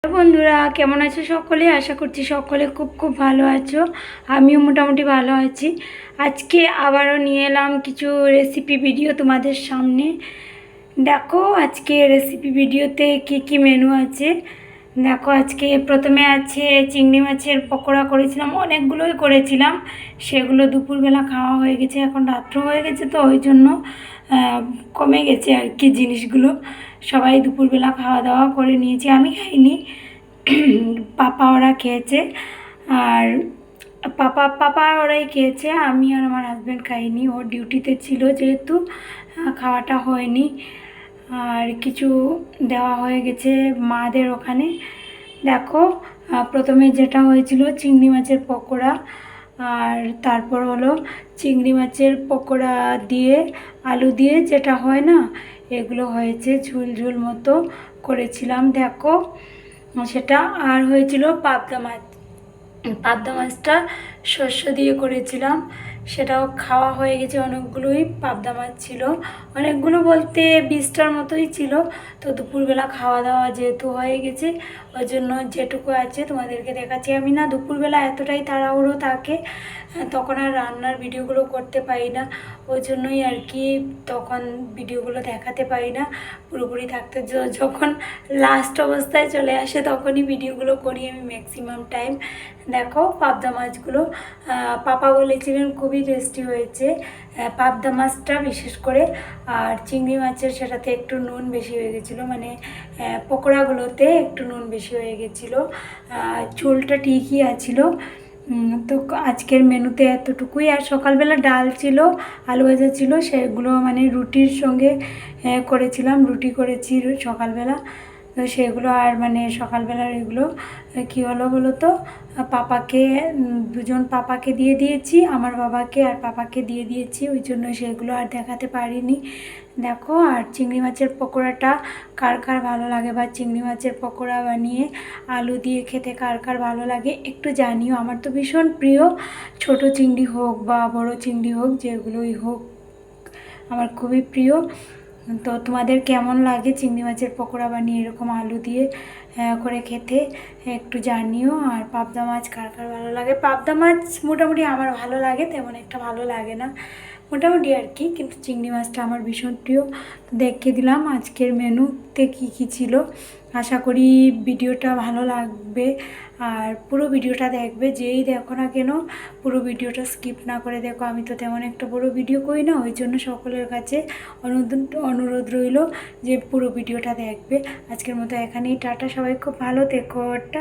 বন্ধুরা কেমন আছো সকলে? আশা করছি সকলে খুব খুব ভালো আছো। আমিও মোটামুটি ভালো আছি। আজকে আবারও নিয়ে এলাম কিছু রেসিপি ভিডিও তোমাদের সামনে। দেখো আজকে রেসিপি ভিডিওতে কি কি মেনু আছে দেখো। আজকে প্রথমে আছে চিংড়ি মাছের পকোড়া করেছিলাম, অনেকগুলোই করেছিলাম। সেগুলো দুপুরবেলা খাওয়া হয়ে গেছে, এখন রাত্র হয়ে গেছে তো ওই জন্য কমে গেছে আর কি জিনিসগুলো। সবাই দুপুরবেলা খাওয়া দাওয়া করে নিয়েছি, আমি খাইনি। পাপা ওরা খেয়েছে, আর পাপা ওরাই খেয়েছে, আমি আর আমার হাজব্যান্ড খাইনি। ওর ডিউটিতে ছিল যেহেতু খাওয়াটা হয়নি। আর কিছু দেওয়া হয়ে গেছে মাদের ওখানে। দেখো প্রথমে যেটা হয়েছিল চিংড়ি মাছের পকোড়া, আর তারপর হলো চিংড়ি মাছের পকোড়া দিয়ে আলু দিয়ে যেটা হয় না, এগুলো হয়েছে ঝুল ঝুল মতো করেছিলাম দেখো সেটা। আর হয়েছিল পাবদা মাছ। পাবদা মাছটা শস্য দিয়ে করেছিলাম, সেটাও খাওয়া হয়ে গেছে। অনেকগুলোই পাবদা মাছ ছিল, অনেকগুলো বলতে 20টার মতোই ছিল। তো দুপুরবেলা খাওয়া দাওয়া যেহেতু হয়ে গেছে ওই জন্য যেটুকু আছে তোমাদেরকে দেখাচ্ছি। আমি না দুপুরবেলা এতটাই তাড়াহুড়ো থাকে, তখন আর রান্নার ভিডিওগুলো করতে পারি না। ওই জন্যই আর কি তখন ভিডিওগুলো দেখাতে পারি না পুরোপুরি থাকতে। যখন লাস্ট অবস্থায় চলে আসে তখনই ভিডিওগুলো করি আমি ম্যাক্সিমাম টাইম। দেখো পাবদা মাছগুলো পাপা বলেছিলেন খুবই টেস্টি হয়েছে পাবদা মাছটা বিশেষ করে। আর চিংড়ি মাছের সেটাতে একটু নুন বেশি হয়ে গেছিলো, মানে পকোড়াগুলোতে একটু নুন বেশি হয়ে গেছিলো। ঝোলটা ঠিকই আছিল। তো আজকের মেনুতে এতটুকুই। আর সকালবেলা ডাল ছিল, আলু ভাজা ছিল, সেগুলো মানে রুটির সঙ্গে করেছিলাম, রুটি করেছি সকালবেলা। তো সেগুলো আর মানে সকালবেলার এগুলো কী হলো বলো তো, পাপাকে দুজন পাপাকে দিয়ে দিয়েছি, আমার বাবাকে আর পাপাকে দিয়ে দিয়েছি, ওই জন্য সেগুলো আর দেখাতে পারিনি। দেখো আর চিংড়ি মাছের পকোড়াটা কার কার ভালো লাগে, বা চিংড়ি মাছের পকোড়া বানিয়ে আলু দিয়ে খেতে কার কার ভালো লাগে একটু জানিও। আমার তো ভীষণ প্রিয়, ছোট চিংড়ি হোক বা বড় চিংড়ি হোক, যেগুলোই হোক আমার খুবই প্রিয়। তো তোমাদের কেমন লাগে চিংড়ি মাছের পকোড়া বানিয়ে এরকম আলু দিয়ে করে খেতে একটু জানিও। আর পাবদা মাছ কার কার ভালো লাগে? পাবদা মাছ মোটামুটি আমার ভালো লাগে, তেমন একটা ভালো লাগে না, মোটামুটি আর কি। কিন্তু চিংড়ি মাছটা আমার ভীষণ প্রিয়। দেখিয়ে দিলাম আজকের মেনুতে কী কী ছিল। আশা করি ভিডিওটা ভালো লাগবে, আর পুরো ভিডিওটা দেখবে। যেই দেখো না কেন পুরো ভিডিওটা স্কিপ না করে দেখো। আমি তো তেমন একটা বড় ভিডিও করি না, ওই জন্য সকলের কাছে অনুরোধ রইল যে পুরো ভিডিওটা দেখবে। আজকের মতো এখানেই টাটা, সবাই খুব ভালো থেকো।